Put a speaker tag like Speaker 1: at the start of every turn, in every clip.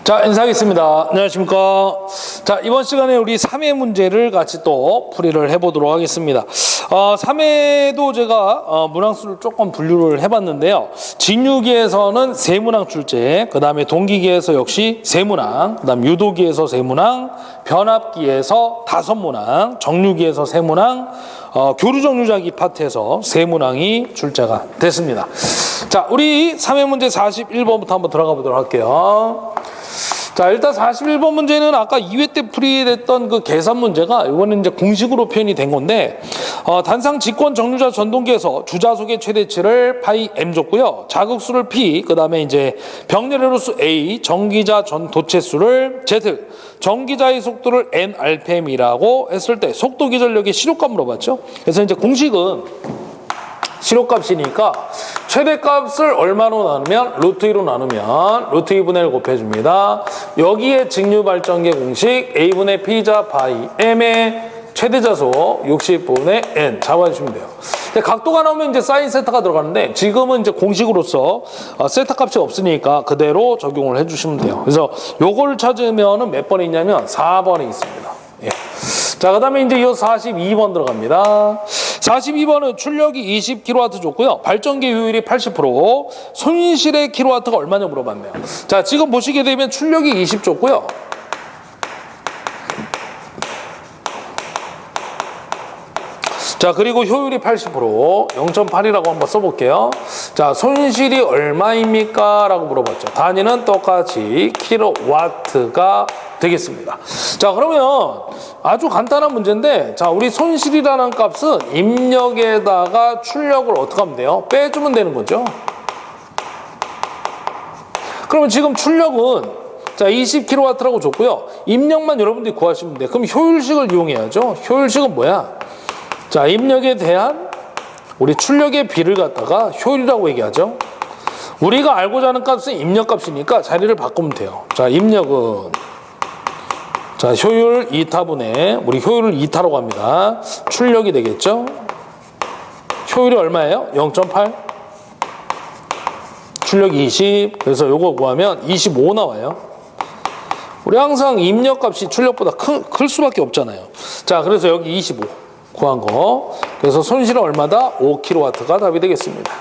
Speaker 1: 자, 인사하겠습니다. 안녕하십니까. 자, 이번 시간에 우리 3회 문제를 같이 또 풀이를 해보도록 하겠습니다. 3회도 제가 문항수를 조금 분류를 해봤는데요. 진유기에서는 세문항 출제, 그 다음에 동기기에서 역시 세문항, 그 다음 유도기에서 세문항, 변압기에서 5문항, 정류기에서 세문항, 교류정류자기 파트에서 세문항이 출제가 됐습니다. 자, 우리 3회 문제 41번부터 한번 들어가 보도록 할게요. 자, 일단 41번 문제는 아까 2회 때 풀이됐던 그 계산 문제가 이거는 이제 공식으로 표현이 된 건데, 단상 직권 정류자 전동기에서 주자속의 최대치를 파이 m 줬고요. 자극수를 p, 그 다음에 이제 병렬회로수 a, 전기자 전 도체수를 z, 전기자의 속도를 n rpm이라고 했을 때 속도 기전력의 시료값 물어봤죠. 그래서 이제 공식은 시료값이니까 최대값을 얼마로 나누면 루트 2로 나누면 루트 2분의 1 곱해줍니다. 여기에 직류발전기 공식 A분의 P자 파이 M의 최대자속 60분의 N 잡아주시면 돼요. 근데 각도가 나오면 이제 사인 세타가 들어가는데 지금은 이제 공식으로서 세타 값이 없으니까 그대로 적용을 해주시면 돼요. 그래서 요거를 찾으면은 몇 번에 있냐면 4번에 있습니다. 예. 자, 그 다음에 이제 이 42번 들어갑니다. 42번은 출력이 20kW 줬고요. 발전기 효율이 80%, 손실의 킬로와트가 얼마냐 물어봤네요. 자, 지금 보시게 되면 출력이 20 줬고요. 자, 그리고 효율이 80%, 0.8이라고 한번 써볼게요. 자, 손실이 얼마입니까? 라고 물어봤죠. 단위는 똑같이 킬로와트가 되겠습니다. 자, 그러면 아주 간단한 문제인데, 자, 우리 손실이라는 값은 입력에다가 출력을 어떻게 하면 돼요? 빼주면 되는 거죠. 그러면 지금 출력은 자 20kW라고 줬고요. 입력만 여러분들이 구하시면 돼요. 그럼 효율식을 이용해야죠. 효율식은 뭐야? 자, 입력에 대한 우리 출력의 비를 갖다가 효율이라고 얘기하죠. 우리가 알고자 하는 값은 입력값이니까 자리를 바꾸면 돼요. 자, 입력은 자, 효율 2타분의 우리 효율을 2타로 갑니다. 출력이 되겠죠. 효율이 얼마예요? 0.8. 출력 20. 그래서 요거 구하면 25 나와요. 우리 항상 입력값이 출력보다 클 수밖에 없잖아요. 자, 그래서 여기 25 구한 거. 그래서 손실은 얼마다? 5kW가 답이 되겠습니다.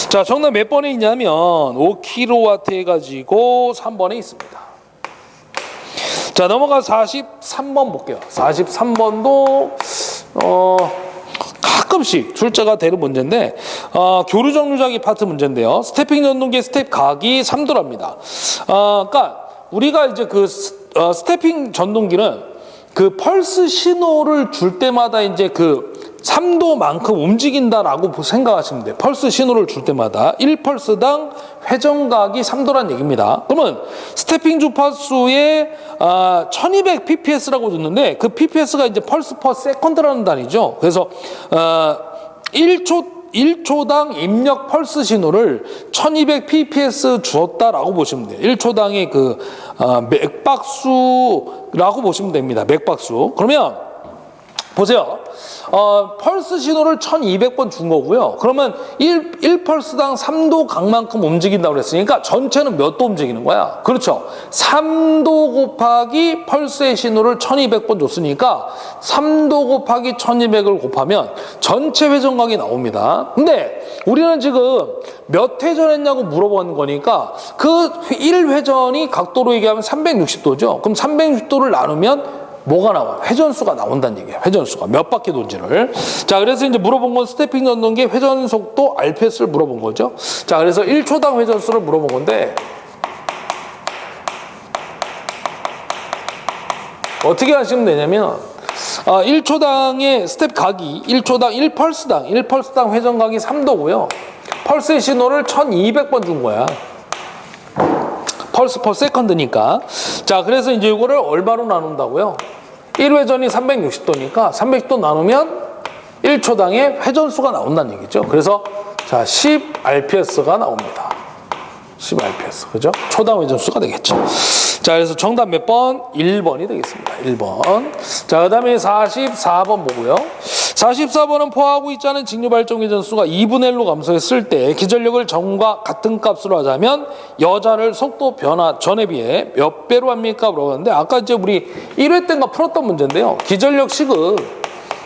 Speaker 1: 자, 정답 몇 번에 있냐면 5kW 해가지고 3번에 있습니다. 자, 넘어가 43번 볼게요. 43번도 가끔씩 출제가 되는 문제인데 교류정류자기 파트 문제인데요. 스태핑 전동기 스텝 각이 3도랍니다. 그러니까 우리가 이제 그 스태핑 전동기는 그 펄스 신호를 줄 때마다 이제 그 3도만큼 움직인다라고 생각하시면 돼요. 펄스 신호를 줄 때마다 1펄스당 회전각이 3도란 얘기입니다. 그러면 스태핑 주파수에 1200 pps라고 줬는데 그 pps가 이제 펄스 퍼 세컨드라는 단위죠. 그래서 1초당 입력 펄스 신호를 1200 pps 주었다라고 보시면 돼요. 1초당의 그 맥박수라고 보시면 됩니다. 맥박수. 그러면 보세요. 펄스 신호를 1200번 준 거고요. 그러면 1펄스당 3도 각만큼 움직인다고 그랬으니까 전체는 몇 도 움직이는 거야? 그렇죠. 3도 곱하기 펄스의 신호를 1200번 줬으니까 3도 곱하기 1200을 곱하면 전체 회전각이 나옵니다. 근데 우리는 지금 몇 회전했냐고 물어보는 거니까 그 1회전이 각도로 얘기하면 360도죠. 그럼 360도를 나누면 뭐가 나와? 회전수가 나온다는 얘기예요. 회전수가 몇 바퀴 돈지를. 자, 그래서 이제 물어본 건 스태핑 전동기 회전 속도 RPS를 물어본 거죠. 자, 그래서 1초당 회전수를 물어본 건데 어떻게 하시면 되냐면 1초당의 스텝 각이 1초당 1펄스당 회전각이 3도고요. 펄스의 신호를 1200번 준 거야. 펄스 퍼 세컨드니까. 자, 그래서 이제 이거를 얼마로 나눈다고요? 1회전이 360도니까 360도 나누면 1초당의 회전수가 나온다는 얘기죠. 그래서 자, 10rps가 나옵니다. 10rps. 그죠? 초당 회전수가 되겠죠. 자, 그래서 정답 몇 번? 1번이 되겠습니다. 1번. 자, 그 다음에 44번 보고요. 44번은 포하고 있지 않은 직류 발전 회전수가 2분의 1로 감소했을 때 기전력을 전과 같은 값으로 하자면 여자를 속도 변화 전에 비해 몇 배로 합니까? 물어봤는데 아까 이제 우리 1회 때인가 풀었던 문제인데요. 기전력 식은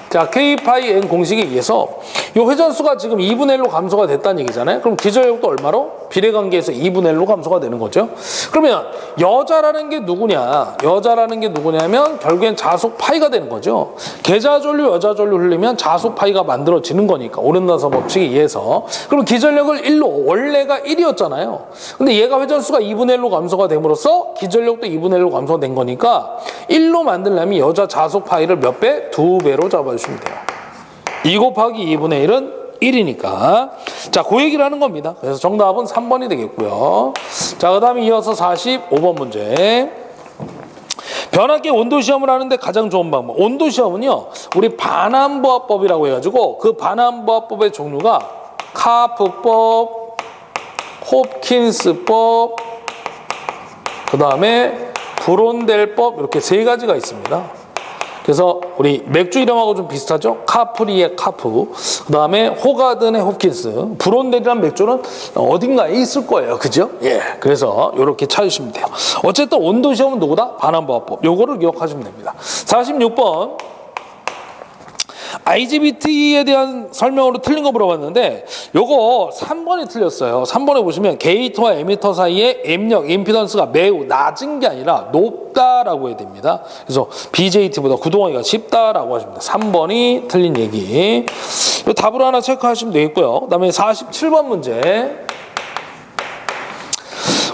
Speaker 1: 자, K-파이 N 공식에 의해서 이 회전수가 지금 2분의 1로 감소가 됐다는 얘기잖아요. 그럼 기전력도 얼마로? 비례관계에서 2분의 1로 감소가 되는 거죠. 그러면 여자라는 게 누구냐? 여자라는 게 누구냐면 결국엔 자속 파이가 되는 거죠. 계자 전류, 여자 전류 흘리면 자속 파이가 만들어지는 거니까 오른나서 법칙에 의해서. 그럼 기전력을 1로 원래가 1이었잖아요. 근데 얘가 회전수가 2분의 1로 감소가 됨으로써 기전력도 2분의 1로 감소가 된 거니까 1로 만들려면 여자 자속 파이를 몇 배? 2배로 잡아주시면 돼요. 2 곱하기 2분의 1은 1이니까. 자, 그 얘기를 하는 겁니다. 그래서 정답은 3번이 되겠고요. 자, 그 다음에 이어서 45번 문제. 변압기 온도 시험을 하는데 가장 좋은 방법. 온도 시험은요, 우리 반환보합법이라고 해가지고 그 반환보합법의 종류가 카프법, 홉킨스법, 그 다음에 브론델법 이렇게 세 가지가 있습니다. 그래서 우리 맥주 이름하고 좀 비슷하죠? 카프리의 카프, 그 다음에 호가든의 홉킨스, 브론델이란 맥주는 어딘가에 있을 거예요. 그죠? 예. 그래서 이렇게 찾으시면 돼요. 어쨌든 온도 시험은 누구다? 반환보합법. 요거를 기억하시면 됩니다. 46번. IGBT에 대한 설명으로 틀린 거 물어봤는데 요거 3번이 틀렸어요. 3번에 보시면 게이터와 에미터 사이의 M력, 임피던스가 매우 낮은 게 아니라 높다라고 해야 됩니다. 그래서 BJT보다 구동하기가 쉽다라고 하십니다. 3번이 틀린 얘기. 이 답을 하나 체크하시면 되겠고요. 그 다음에 47번 문제.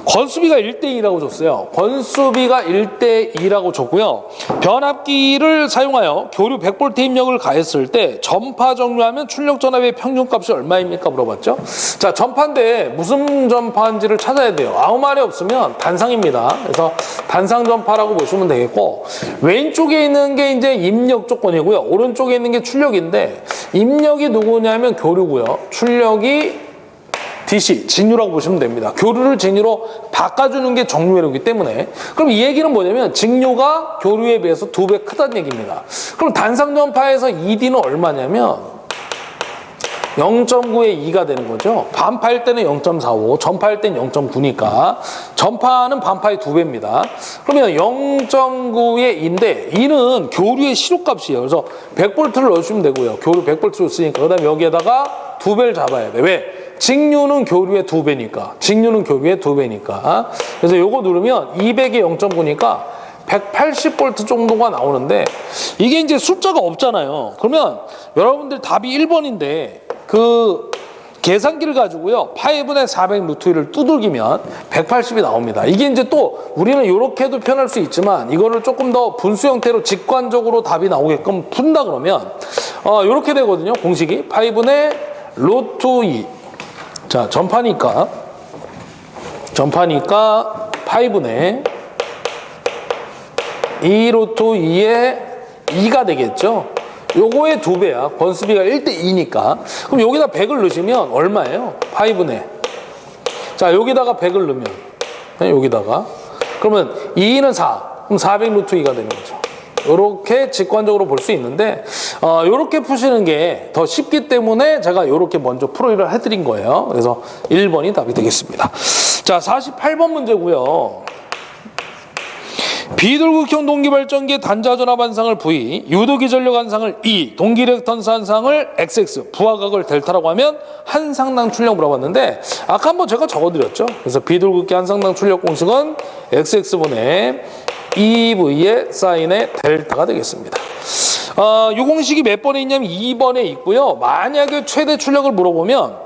Speaker 1: 권수비가 1대2라고 줬어요. 권수비가 1대2라고 줬고요. 변압기를 사용하여 교류 100V 입력을 가했을 때 전파 정류하면 출력 전압의 평균값이 얼마입니까? 물어봤죠. 자, 전파인데 무슨 전파인지를 찾아야 돼요. 아무 말이 없으면 단상입니다. 그래서 단상 전파라고 보시면 되겠고, 왼쪽에 있는 게 이제 입력 조건이고요. 오른쪽에 있는 게 출력인데, 입력이 누구냐면 교류고요. 출력이 DC, 직류라고 보시면 됩니다. 교류를 직류로 바꿔주는 게 정류회로이기 때문에. 그럼 이 얘기는 뭐냐면 직류가 교류에 비해서 2배 크다는 얘기입니다. 그럼 단상전파에서 ED는 얼마냐면 0.9의 2가 되는 거죠. 반파일 때는 0.45, 전파일 때는 0.9니까 전파는 반파의 2배입니다. 그러면 0.9의 2인데 2는 교류의 시료값이에요. 그래서 100V를 넣어주시면 되고요. 교류 100V 쓰니까. 그 다음에 여기에다가 2배를 잡아야 돼. 왜? 직류는 교류의 2배니까. 직류는 교류의 2배니까. 그래서 요거 누르면 200에 0.9니까 180V 정도가 나오는데 이게 이제 숫자가 없잖아요. 그러면 여러분들 답이 1번인데 그 계산기를 가지고요. 파이분의 400 루트 1을 두들기면 180이 나옵니다. 이게 이제 또 우리는 이렇게도 표현할 수 있지만 이거를 조금 더 분수 형태로 직관적으로 답이 나오게끔 푼다 그러면 이렇게 되거든요. 공식이 파이분의 루트 2. 자, 전파니까 파이분의 2 루트 2의 2가 되겠죠. 요거의 2배야. 권수비가 1대2니까. 그럼 여기다 100을 넣으시면 얼마예요? 파이분의. 자, 여기다가 100을 넣으면 여기다가 그러면 2는 4. 그럼 400 루트 2가 되는 거죠. 이렇게 직관적으로 볼 수 있는데 이렇게 푸시는 게 더 쉽기 때문에 제가 이렇게 먼저 풀이를 해드린 거예요. 그래서 1번이 답이 되겠습니다. 자, 48번 문제고요. 비돌극형 동기발전기의 단자전압 한상을 V, 유도기전력 한상을 E, 동기렉턴스 한상을 XX, 부하각을 델타라고 하면 한상당 출력 물어봤는데 아까 한번 제가 적어드렸죠. 그래서 비돌극기 한상당 출력 공식은 XX분의 EV의 사인의 델타가 되겠습니다. 이 공식이 몇 번에 있냐면 2번에 있고요. 만약에 최대 출력을 물어보면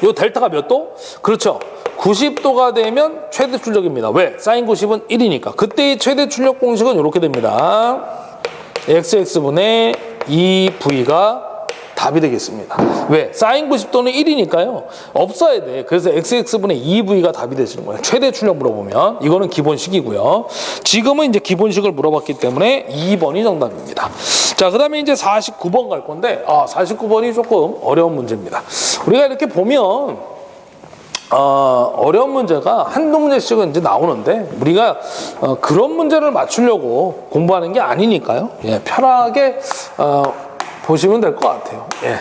Speaker 1: 이 델타가 몇 도? 그렇죠. 90도가 되면 최대 출력입니다. 왜? 사인 90은 1이니까. 그때의 최대 출력 공식은 이렇게 됩니다. XX분의 2V가 답이 되겠습니다. 왜? 사인 90도는 1이니까요. 없어야 돼. 그래서 XX분의 2V가 답이 되시는 거예요. 최대 출력 물어보면. 이거는 기본식이고요. 지금은 이제 기본식을 물어봤기 때문에 2번이 정답입니다. 자, 그 다음에 이제 49번 갈 건데, 49번이 조금 어려운 문제입니다. 우리가 이렇게 보면, 어려운 문제가 한두 문제씩은 이제 나오는데, 우리가, 그런 문제를 맞추려고 공부하는 게 아니니까요. 예, 편하게, 보시면 될 것 같아요. 예.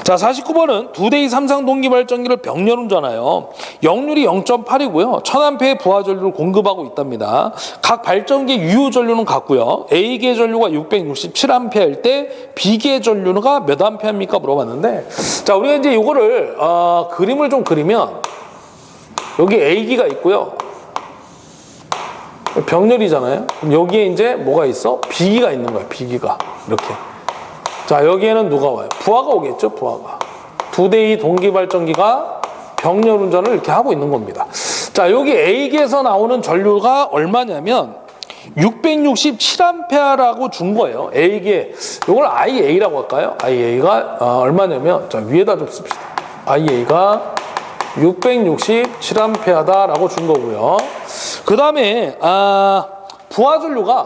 Speaker 1: 자, 49번은 2대 이상 동기발전기를 병렬운전하여 역률이 0.8이고요. 1000A의 부하 전류를 공급하고 있답니다. 각 발전기의 유효 전류는 같고요. A기의 전류가 667A일 때 B기의 전류가 몇 A입니까? 물어봤는데, 자, 우리가 이제 이거를 그림을 좀 그리면 여기 A기가 있고요. 병렬이잖아요. 그럼 여기에 이제 뭐가 있어? B기가 있는 거야. B기가 이렇게. 자, 여기에는 누가 와요? 부하가 오겠죠, 부하가. 2대2 동기발전기가 병렬운전을 이렇게 하고 있는 겁니다. 자, 여기 A기에서 나오는 전류가 얼마냐면 667A라고 준 거예요. A기에. 이걸 IA라고 할까요? IA가 얼마냐면, 자, 위에다 좀 씁시다. IA가 667A다라고 준 거고요. 그 다음에 부하 전류가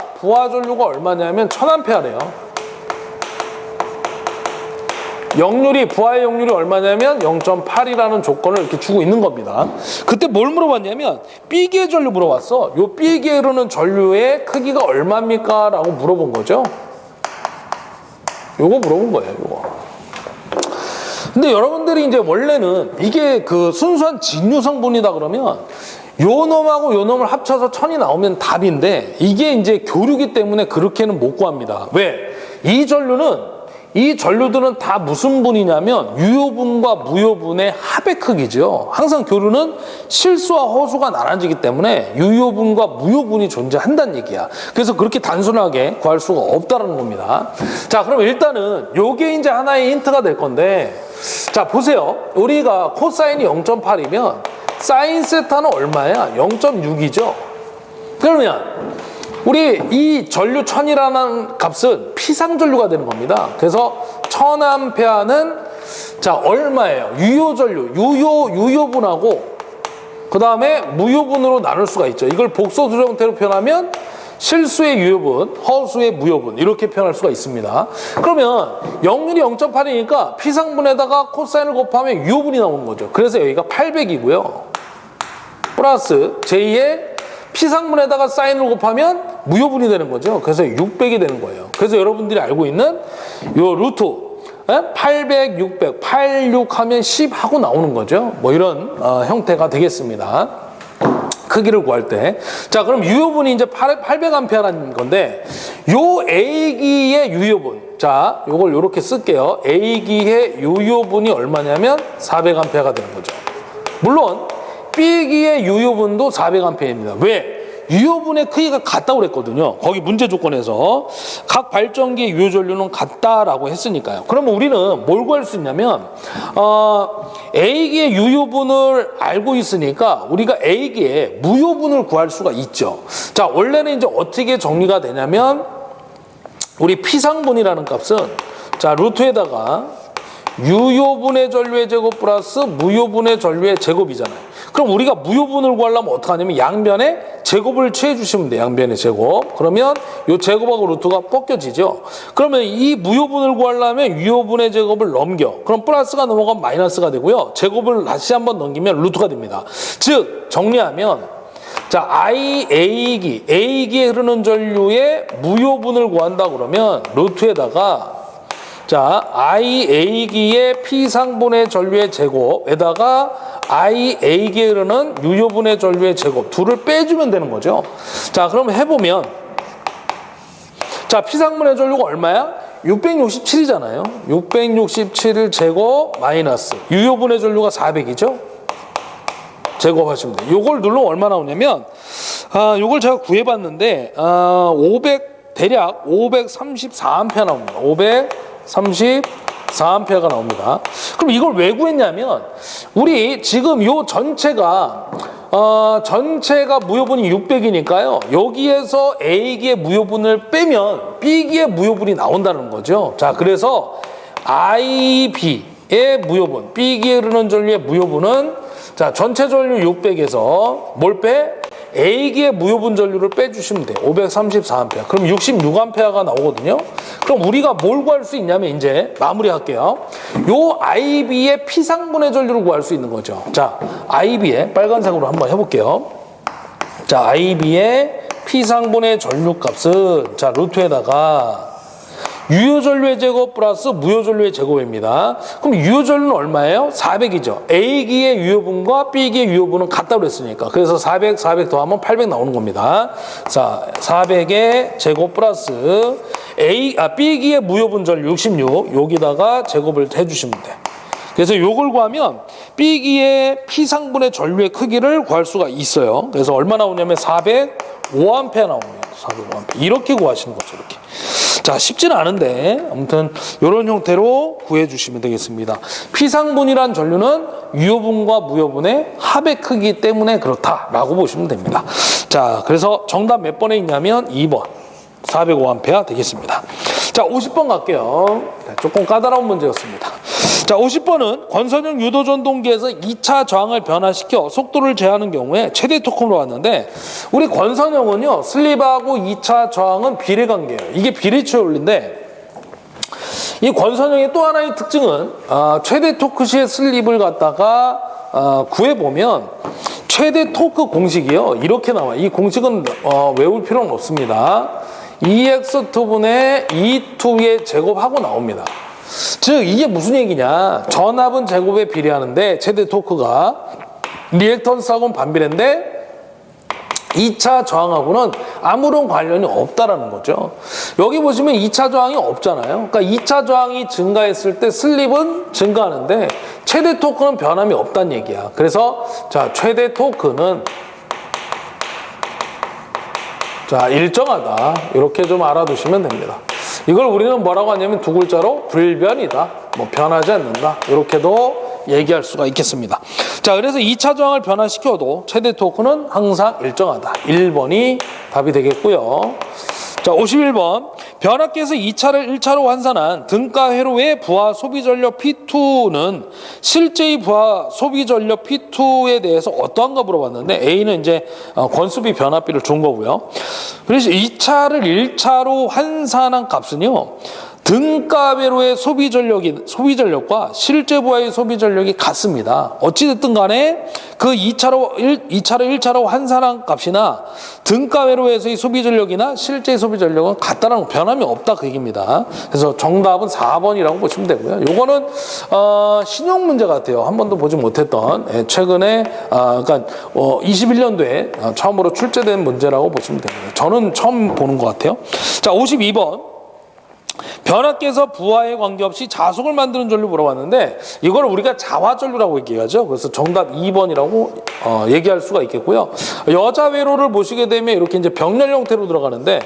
Speaker 1: 얼마냐면 1000A래요. 부하의 역률이 얼마냐면 0.8이라는 조건을 이렇게 주고 있는 겁니다. 그때 뭘 물어봤냐면 B기의 전류 물어봤어. 요 B기에 흐르는 전류의 크기가 얼마입니까? 라고 물어본 거죠. 요거 물어본 거예요, 요거. 근데 여러분들이 이제 원래는 이게 그 순수한 직류 성분이다 그러면 요 놈하고 요 놈을 합쳐서 1000이 나오면 답인데, 이게 이제 교류기 때문에 그렇게는 못 구합니다. 왜? 이 전류들은 다 무슨 분이냐면 유효분과 무효분의 합의 크기죠. 항상 교류는 실수와 허수가 나눠지기 때문에 유효분과 무효분이 존재한다는 얘기야. 그래서 그렇게 단순하게 구할 수가 없다는 겁니다. 자, 그럼 일단은 요게 이제 하나의 힌트가 될 건데, 자, 보세요. 우리가 코사인이 0.8이면 사인 세타는 얼마야? 0.6이죠. 그러면 우리 이 전류 1000이라는 값은 피상전류가 되는 겁니다. 그래서 1000A는 자, 얼마예요? 유효전류, 유효분하고 그 다음에 무효분으로 나눌 수가 있죠. 이걸 복소수 형태로 표현하면 실수의 유효분, 허수의 무효분 이렇게 표현할 수가 있습니다. 그러면 역률이 0.8이니까 피상분에다가 코사인을 곱하면 유효분이 나오는 거죠. 그래서 여기가 800이고요. 플러스 제2의 피상분에다가 사인을 곱하면 무효분이 되는 거죠. 그래서 600이 되는 거예요. 그래서 여러분들이 알고 있는 요 루트 800, 600, 86 하면 10 하고 나오는 거죠. 뭐 이런 형태가 되겠습니다. 크기를 구할 때. 자, 그럼 유효분이 이제 800A라는 건데, 요 A기의 유효분. 자, 요걸 요렇게 쓸게요. A기의 유효분이 얼마냐면 400A가 되는 거죠. 물론 B기의 유효분도 400A입니다. 왜? 유효분의 크기가 같다고 그랬거든요. 거기 문제 조건에서 각 발전기의 유효 전류는 같다라고 했으니까요. 그러면 우리는 뭘 구할 수 있냐면 A기의 유효분을 알고 있으니까 우리가 A기의 무효분을 구할 수가 있죠. 자, 원래는 이제 어떻게 정리가 되냐면 우리 P상분이라는 값은 자, 루트에다가 유효분의 전류의 제곱 플러스 무효분의 전류의 제곱이잖아요. 그럼 우리가 무효분을 구하려면 어떻게 하냐면 양변에 제곱을 취해주시면 돼요. 양변의 제곱. 그러면 이 제곱하고 루트가 벗겨지죠. 그러면 이 무효분을 구하려면 유효분의 제곱을 넘겨. 그럼 플러스가 넘어가면 마이너스가 되고요. 제곱을 다시 한번 넘기면 루트가 됩니다. 즉 정리하면 자, A기에 흐르는 전류의 무효분을 구한다 그러면 루트에다가 자, IA기의 P상분의 전류의 제곱에다가 IA기에 흐르는 유효분의 전류의 제곱 둘을 빼주면 되는 거죠. 자, 그럼 해보면 자, P상분의 전류가 얼마야? 667이잖아요. 667을 제곱 마이너스 유효분의 전류가 400이죠. 제곱하시면 돼요. 요걸 누르면 얼마 나오냐면 요걸 제가 구해봤는데 대략 534A 나옵니다. 534A가 나옵니다. 그럼 이걸 왜 구했냐면 우리 지금 요 전체가 전체가 무효분이 600이니까요. 여기에서 A기의 무효분을 빼면 B기의 무효분이 나온다는 거죠. 자, 그래서 IB의 무효분, B기에 흐르는 전류의 무효분은 자, 전체 전류 600에서 뭘 빼? A기의 무효분 전류를 빼주시면 돼요. 534A. 그럼 66A가 나오거든요. 그럼 우리가 뭘 구할 수 있냐면 이제 마무리할게요. 요 IB의 P상분의 전류를 구할 수 있는 거죠. 자, IB의 빨간색으로 한번 해볼게요. 자, IB의 P상분의 전류 값은 자, 루트에다가 유효전류의 제곱 플러스 무효전류의 제곱입니다. 그럼 유효전류는 얼마예요? 400이죠. A기의 유효분과 B기의 유효분은 같다고 그랬으니까. 그래서 400, 400 더하면 800 나오는 겁니다. 자, 400의 제곱 플러스 B기의 무효분 전류 66 여기다가 제곱을 해주시면 돼. 그래서 요걸 구하면 B기의 P상분의 전류의 크기를 구할 수가 있어요. 그래서 얼마 나오냐면 405A 나옵니다. 405A. 이렇게 구하시는 거죠. 이렇게. 자, 쉽지는 않은데 아무튼 이런 형태로 구해주시면 되겠습니다. P상분이란 전류는 유효분과 무효분의 합의 크기 때문에 그렇다라고 보시면 됩니다. 자, 그래서 정답 몇 번에 있냐면 2번 405A 되겠습니다. 자, 50번 갈게요. 조금 까다로운 문제였습니다. 자, 50번은 권선형 유도전동기에서 2차 저항을 변화시켜 속도를 제한하는 경우에 최대 토크로 왔는데 우리 권선형은요 슬립하고 2차 저항은 비례관계예요. 이게 비례치의 원리인데 이 권선형의 또 하나의 특징은 최대 토크 시의 슬립을 갖다가 구해보면 최대 토크 공식이요 이렇게 나와요. 이 공식은 외울 필요는 없습니다. EX2분의 E2의 제곱하고 나옵니다. 즉 이게 무슨 얘기냐, 전압은 제곱에 비례하는데 최대 토크가 리액턴스하고는 반비례인데 2차 저항하고는 아무런 관련이 없다라는 거죠. 여기 보시면 2차 저항이 없잖아요. 그러니까 2차 저항이 증가했을 때 슬립은 증가하는데 최대 토크는 변함이 없다는 얘기야. 그래서 자, 최대 토크는 자, 일정하다. 이렇게 좀 알아두시면 됩니다. 이걸 우리는 뭐라고 하냐면 두 글자로 불변이다. 뭐 변하지 않는다. 이렇게도 얘기할 수가 있겠습니다. 자, 그래서 2차 저항을 변화시켜도 최대 토크는 항상 일정하다. 1번이 답이 되겠고요. 자, 51번. 변압기에서 2차를 1차로 환산한 등가 회로의 부하 소비 전력 P2는 실제의 부하 소비 전력 P2에 대해서 어떠한가 물어봤는데 A는 이제 권수비 변압비를 준 거고요. 그래서 2차를 1차로 환산한 값은요. 등가 회로의 소비 전력과 실제 부하의 소비 전력이 같습니다. 어찌됐든 간에 그 2차를 1차로 환산한 값이나 등가 회로에서의 소비 전력이나 실제 소비 전력은 같다라는 변함이 없다 그 얘기입니다. 그래서 정답은 4번이라고 보시면 되고요. 요거는 신용 문제 같아요. 한 번도 보지 못했던 최근에 그러니까 21년도에 처음으로 출제된 문제라고 보시면 됩니다. 저는 처음 보는 것 같아요. 자, 52번. 변압기에서 부하에 관계없이 자속을 만드는 전류 물어봤는데 이걸 우리가 자화전류라고 얘기하죠. 그래서 정답 2번이라고 얘기할 수가 있겠고요. 여자 회로를 보시게 되면 이렇게 이제 병렬 형태로 들어가는데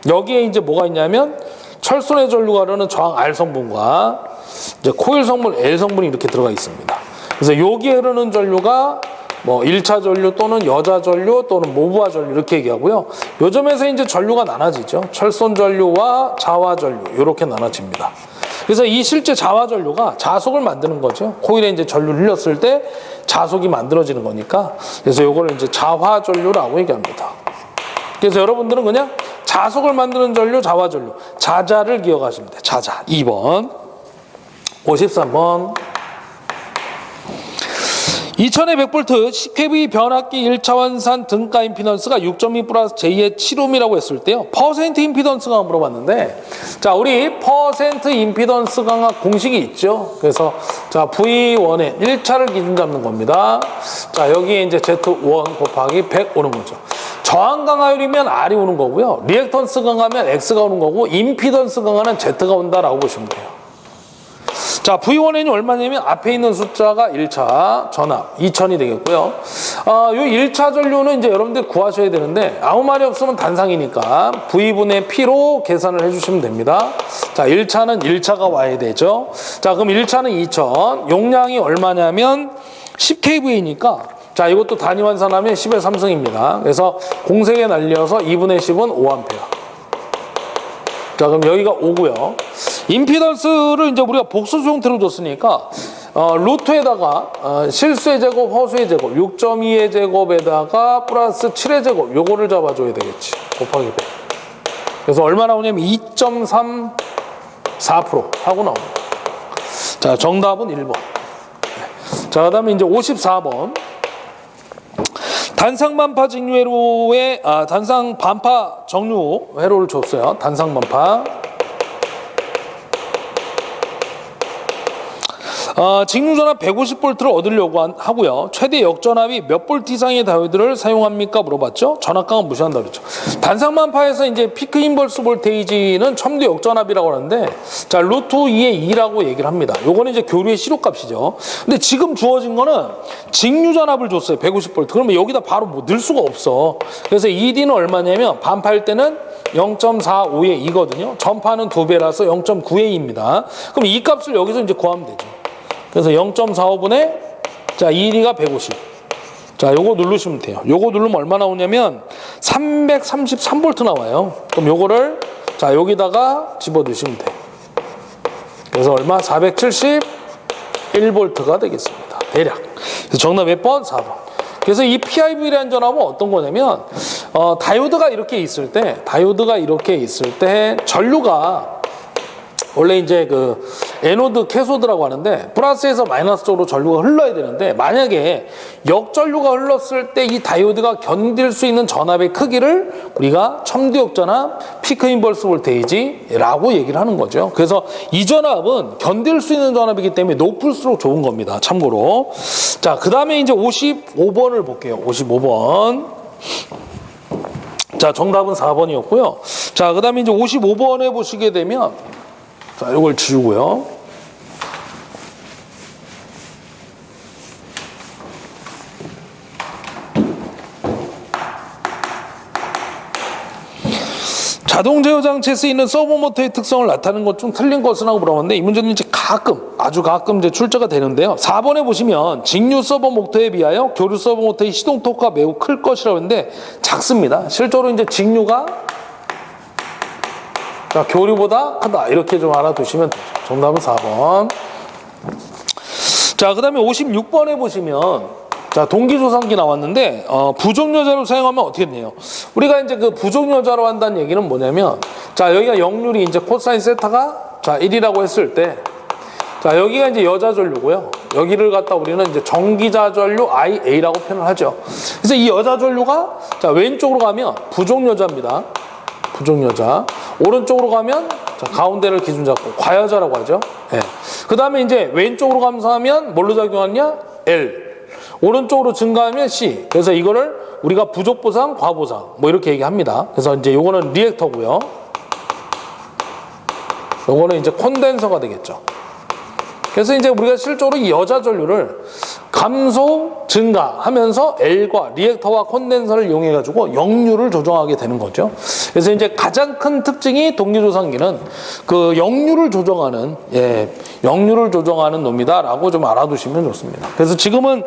Speaker 1: 여기에 이제 뭐가 있냐면 철선의 전류가 흐르는 저항 R 성분과 이제 코일 성분 L 성분이 이렇게 들어가 있습니다. 그래서 여기에 흐르는 전류가 뭐 1차 전류 또는 여자 전류 또는 모부화 전류 이렇게 얘기하고요. 요즘에서 이제 전류가 나눠지죠. 철선 전류와 자화 전류 이렇게 나눠집니다. 그래서 이 실제 자화 전류가 자속을 만드는 거죠. 코일에 이제 전류를 흘렸을 때 자속이 만들어지는 거니까. 그래서 이거를 이제 자화 전류라고 얘기합니다. 그래서 여러분들은 그냥 자속을 만드는 전류, 자화 전류, 자자를 기억하시면 돼요. 자자. 2번. 53번. 2200V 10kV 변압기 1차 환산 등가 임피던스가 6.2 플러스 J의 7ohm이라고 했을 때요. 퍼센트 임피던스 강화 물어봤는데 자, 우리 퍼센트 임피던스 강화 공식이 있죠. 그래서 자, V1에 1차를 기준 잡는 겁니다. 자, 여기에 이제 Z1 곱하기 100 오는 거죠. 저항 강화율이면 R이 오는 거고요. 리액턴스 강화면 X가 오는 거고 임피던스 강화는 Z가 온다라고 보시면 돼요. 자, V1N이 얼마냐면 앞에 있는 숫자가 1차 전압 2000이 되겠고요. 요 1차 전류는 이제 여러분들 구하셔야 되는데 아무 말이 없으면 단상이니까 V분의 P로 계산을 해주시면 됩니다. 자, 1차는 1차가 와야 되죠. 자, 그럼 1차는 2000, 용량이 얼마냐면 10kV니까 자, 이것도 단위 환산하면 10의 3승입니다. 그래서 공색에 날려서 2분의 10은 5A. 자, 그럼 여기가 5고요. 임피던스를 이제 우리가 복소수 형태로 줬으니까 루트에다가 실수의 제곱, 허수의 제곱, 6.2의 제곱에다가 플러스 7의 제곱 요거를 잡아줘야 되겠지. 곱하기 100. 그래서 얼마 나오냐면 2.34% 하고 나옵니다. 자, 정답은 1번. 자, 그 다음에 이제 54번. 단상반파 직류회로에 단상반파 정류 회로를 줬어요. 단상반파. 직류전압 150V를 얻으려고 하고요. 최대 역전압이 몇 볼트 이상의 다이오드를 사용합니까? 물어봤죠. 전압강은 무시한다 그랬죠. 반상만파에서 이제 피크 인버스 볼테이지는 첨도 역전압이라고 하는데, 자, 루트 2의 2라고 얘기를 합니다. 요거는 이제 교류의 시료값이죠. 근데 지금 주어진 거는 직류전압을 줬어요. 150V. 그러면 여기다 바로 뭐 넣을 수가 없어. 그래서 ED는 얼마냐면 반파일 때는 0.45의 2거든요. 전파는 2배라서 0.9의 2입니다. 그럼 이 값을 여기서 이제 구하면 되죠. 그래서 0.45분의 자, ED가 150. 자, 요거 누르시면 돼요. 요거 누르면 얼마 나오냐면 333V 나와요. 그럼 요거를 자, 여기다가 집어 넣으시면 돼요. 그래서 얼마? 471V가 되겠습니다. 대략. 그래서 정답 몇 번? 4번. 그래서 이 PIV라는 전압은 어떤 거냐면 다이오드가 이렇게 있을 때 전류가 원래 이제 그 에노드, 캐소드라고 하는데 플러스에서 마이너스 쪽으로 전류가 흘러야 되는데, 만약에 역전류가 흘렀을 때 이 다이오드가 견딜 수 있는 전압의 크기를 우리가 첨도 역전압, 피크 인버스 볼테이지라고 얘기를 하는 거죠. 그래서 이 전압은 견딜 수 있는 전압이기 때문에 높을수록 좋은 겁니다. 참고로. 자, 그 다음에 이제 55번을 볼게요. 55번. 자, 정답은 4번이었고요. 자, 그 다음에 이제 55번에 보시게 되면, 자, 이걸 지우고요. 자동 제어 장치에 쓰이는 서버 모터의 특성을 나타내는 것 중 틀린 것은 하고 물어봤는데, 이 문제는 이제 아주 가끔 이제 출제가 되는데요. 4번에 보시면 직류 서버 모터에 비하여 교류 서버 모터의 시동 토크가 매우 클 것이라고 했는데 작습니다. 실제로 이제 직류가 자, 교류보다 크다. 이렇게 좀 알아두시면 되죠. 정답은 4번. 자, 그 다음에 56번에 보시면, 자, 동기조상기 나왔는데, 부족여자로 사용하면 어떻게 되나요? 우리가 이제 그 부족여자로 한다는 얘기는 뭐냐면, 자, 여기가 역률이 이제 코사인 세타가, 자, 1이라고 했을 때, 자, 여기가 이제 여자 전류고요. 여기를 갖다 우리는 이제 전기자 전류 IA라고 표현을 하죠. 그래서 이 여자 전류가, 자, 왼쪽으로 가면 부족여자입니다. 부족여자. 오른쪽으로 가면 자, 가운데를 기준 잡고 과여자라고 하죠. 예. 그 다음에 이제 왼쪽으로 감소하면 뭘로 작용하느냐? L. 오른쪽으로 증가하면 C. 그래서 이거를 우리가 부족보상, 과보상 뭐 이렇게 얘기합니다. 그래서 이제 요거는 리액터고요. 요거는 이제 콘덴서가 되겠죠. 그래서 이제 우리가 실제로 이 여자 전류를 감소, 증가하면서 L과 리액터와 콘덴서를 이용해 가지고 역류를 조정하게 되는 거죠. 그래서 이제 가장 큰 특징이 동기조상기는 그 역류를 조정하는 역류를 조정하는 놈이다라고 좀 알아두시면 좋습니다. 그래서 지금은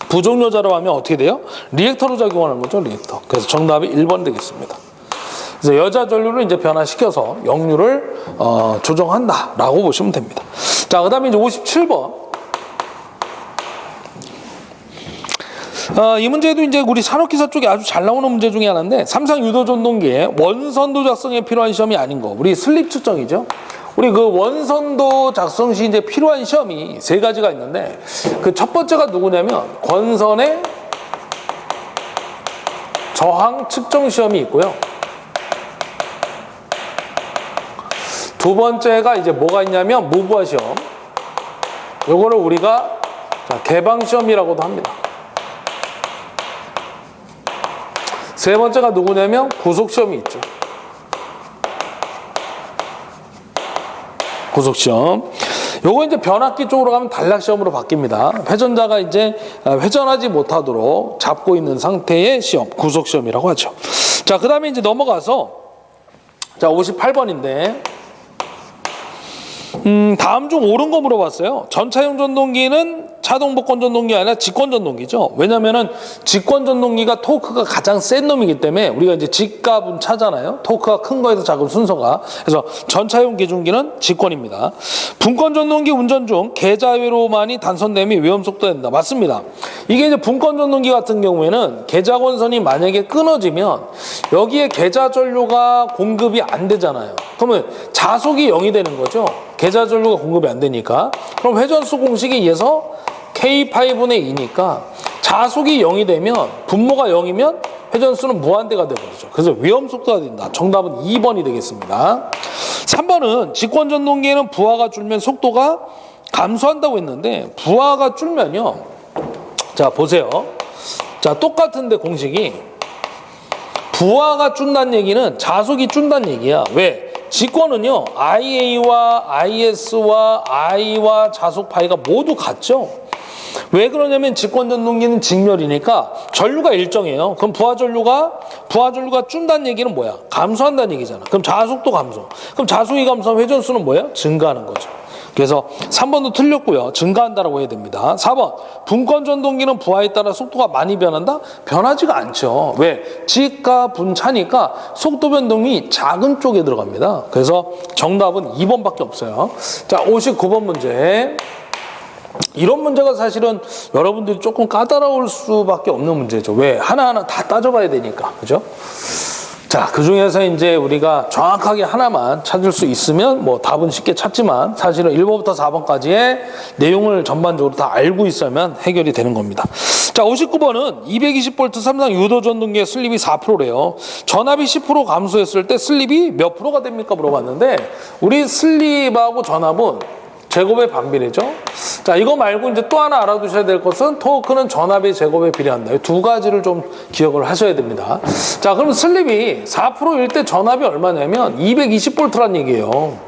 Speaker 1: 부족여자로 하면 어떻게 돼요? 리액터로 작용하는 거죠, 리액터. 그래서 정답이 1번 되겠습니다. 그래서 여자 전류를 이제 변화시켜서 역류를 조정한다라고 보시면 됩니다. 자, 그 다음에 이제 57번. 이 문제도 이제 우리 산업기사 쪽에 아주 잘 나오는 문제 중에 하나인데, 삼상 유도 전동기의 원선도 작성에 필요한 시험이 아닌 거. 우리 슬립 측정이죠. 우리 그 원선도 작성 시 이제 필요한 시험이 3가지가 있는데, 그 첫 번째가 누구냐면 권선의 저항 측정 시험이 있고요. 두 번째가 이제 뭐가 있냐면 무부하 시험. 요거를 우리가 개방 시험이라고도 합니다. 세 번째가 누구냐면 구속 시험이 있죠. 구속 시험. 요거 이제 변압기 쪽으로 가면 단락 시험으로 바뀝니다. 회전자가 이제 회전하지 못하도록 잡고 있는 상태의 시험, 구속 시험이라고 하죠. 자, 그 다음에 이제 넘어가서 자, 58번인데 다음 중 옳은 거 물어봤어요. 전차용 전동기는 차동 복권 전동기 아니라 직권 전동기죠. 왜냐면은 직권 전동기가 토크가 가장 센 놈이기 때문에 우리가 이제 직갑은 차잖아요. 토크가 큰 거에서 작은 순서가. 그래서 전차용 기준기는 직권입니다. 분권 전동기 운전 중 계좌외로만이 단선됨이 위험 속도가 된다. 맞습니다. 이게 이제 분권 전동기 같은 경우에는 계좌 권선이 만약에 끊어지면 여기에 계좌 전류가 공급이 안 되잖아요. 그러면 자속이 0이 되는 거죠. 계좌 전류가 공급이 안 되니까. 그럼 회전수 공식에 의해서 K8분의 2니까 자속이 0이 되면 분모가 0이면 회전수는 무한대가 되버리죠. 그래서 위험 속도가 된다. 정답은 2번이 되겠습니다. 3번은 직권 전동기에는 부하가 줄면 속도가 감소한다고 했는데 부하가 줄면요. 자, 보세요. 자, 똑같은데 공식이 부하가 준다는 얘기는 자속이 준다는 얘기야. 왜? 직권은요, IA와 IS와 I와 자속 파이가 모두 같죠? 왜 그러냐면 직권 전동기는 직렬이니까 전류가 일정해요. 그럼 부하 전류가 준다는 얘기는 뭐야? 감소한다는 얘기잖아. 그럼 자속도 감소. 그럼 자속이 감소하면 회전수는 뭐예요? 증가하는 거죠. 그래서 3번도 틀렸고요. 증가한다라고 해야 됩니다. 4번 분권 전동기는 부하에 따라 속도가 많이 변한다? 변하지가 않죠. 왜? 직과 분차니까 속도 변동이 작은 쪽에 들어갑니다. 그래서 정답은 2번밖에 없어요. 자, 59번 문제. 이런 문제가 사실은 여러분들이 조금 까다로울 수밖에 없는 문제죠. 왜? 하나하나 다 따져봐야 되니까. 그죠? 자, 그 중에서 이제 우리가 정확하게 하나만 찾을 수 있으면 뭐 답은 쉽게 찾지만 사실은 1번부터 4번까지의 내용을 전반적으로 다 알고 있으면 해결이 되는 겁니다. 자, 59번은 220V 3상 유도 전동기의 슬립이 4%래요. 전압이 10% 감소했을 때 슬립이 몇 프로가 됩니까? 물어봤는데 우리 슬립하고 전압은 제곱의 반비례죠. 자, 이거 말고 이제 또 하나 알아두셔야 될 것은 토크는 전압의 제곱에 비례한다. 이 두 가지를 좀 기억을 하셔야 됩니다. 자, 그럼 슬립이 4%일 때 전압이 얼마냐면 220V란 얘기예요.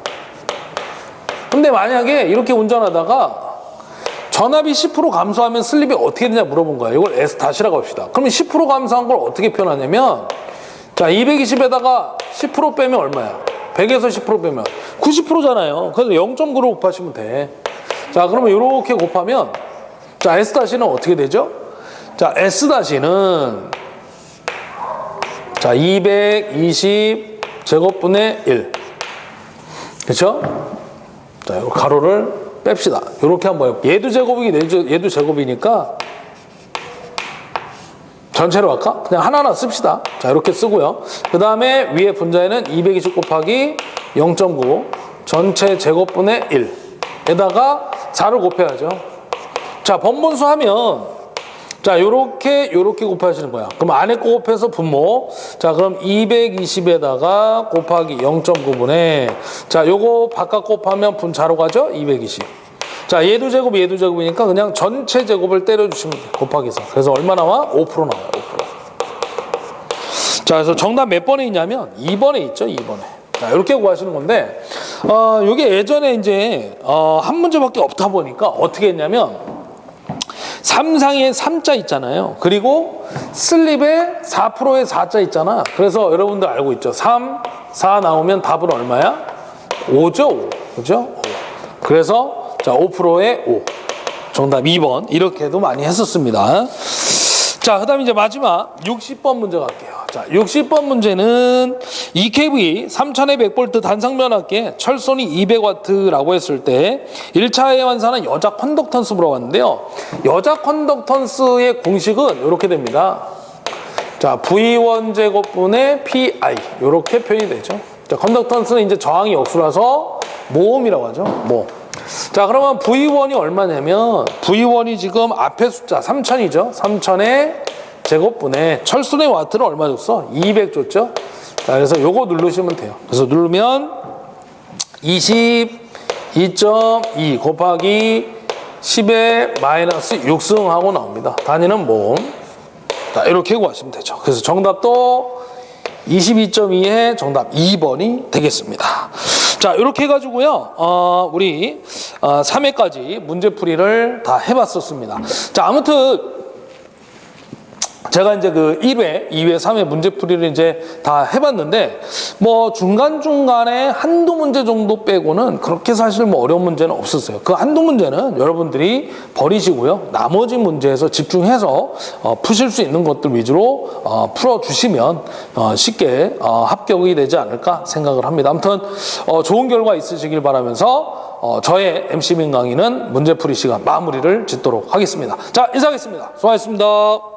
Speaker 1: 근데 만약에 이렇게 운전하다가 전압이 10% 감소하면 슬립이 어떻게 되냐 물어본 거예요. 이걸 S-라고 합시다. 그러면 10% 감소한 걸 어떻게 표현하냐면 자, 220에다가 10% 빼면 얼마야? 100에서 10% 빼면 90%잖아요. 그래서 0.9로 곱하시면 돼. 자, 그러면 이렇게 곱하면 자, S-는 어떻게 되죠? 자, S-는 자, 220 제곱분의 1. 그렇죠? 자, 이 가로를 뺍시다. 이렇게 한번 해볼게요. 얘도 제곱이고 얘도 제곱이니까 전체로 할까? 그냥 하나하나 씁시다. 자, 이렇게 쓰고요. 그 다음에 위에 분자에는 220 곱하기 0.9 전체 제곱분의 1에다가 4를 곱해야죠. 자, 번분수 하면 자, 요렇게 곱하시는 거야. 그럼 안에 거 곱해서 분모. 자, 그럼 220에다가 곱하기 0.9분의 자, 요거 바깥 곱하면 분자로 가죠? 220. 자, 얘도 제곱이니까 그냥 전체 제곱을 때려주시면 돼요. 곱하기해서. 그래서 얼마 나와? 5% 나와요. 5%. 자, 그래서 정답 몇 번에 있냐면 2번에 있죠. 2번에. 자, 이렇게 구하시는 건데 요게 예전에 이제 한 문제밖에 없다 보니까 어떻게 했냐면 3상에 3자 있잖아요. 그리고 슬립에 4%에 4자 있잖아. 그래서 여러분들 알고 있죠. 3, 4 나오면 답은 얼마야? 5죠. 5. 그죠? 5. 그래서 자, 5%에 5. 정답 2번. 이렇게도 많이 했었습니다. 자, 그 다음에 이제 마지막 60번 문제 갈게요. 자, 60번 문제는 EKV 3200V 단상면압계 철선이 200W라고 했을 때 1차에 환산한 여자 컨덕턴스 물어봤는데요. 여자 컨덕턴스의 공식은 이렇게 됩니다. 자, V1 제곱분의 PI. 이렇게 표현이 되죠. 자, 컨덕턴스는 이제 저항이 역수라서 모음이라고 하죠. 모음. 자, 그러면 V1이 얼마냐면 V1이 지금 앞에 숫자 3000이죠. 3000의 제곱분의 철순의 와트를 얼마 줬어? 200 줬죠. 자, 그래서 요거 누르시면 돼요. 그래서 누르면 22.2 곱하기 10의 마이너스 6승 하고 나옵니다. 단위는 모음. 자, 이렇게 구하시면 되죠. 그래서 정답도 22.2의 정답 2번이 되겠습니다. 자, 이렇게 해가지고요, 우리 3회까지 문제풀이를 다 해봤었습니다. 자, 아무튼 제가 이제 그 1회, 2회, 3회 문제풀이를 이제 다 해봤는데 뭐 중간중간에 한두 문제 정도 빼고는 그렇게 사실 뭐 어려운 문제는 없었어요. 그 한두 문제는 여러분들이 버리시고요. 나머지 문제에서 집중해서 푸실 수 있는 것들 위주로 풀어주시면 쉽게 합격이 되지 않을까 생각을 합니다. 아무튼 좋은 결과 있으시길 바라면서 저의 MC 민강의는 문제풀이 시간 마무리를 짓도록 하겠습니다. 자, 인사하겠습니다. 수고하셨습니다.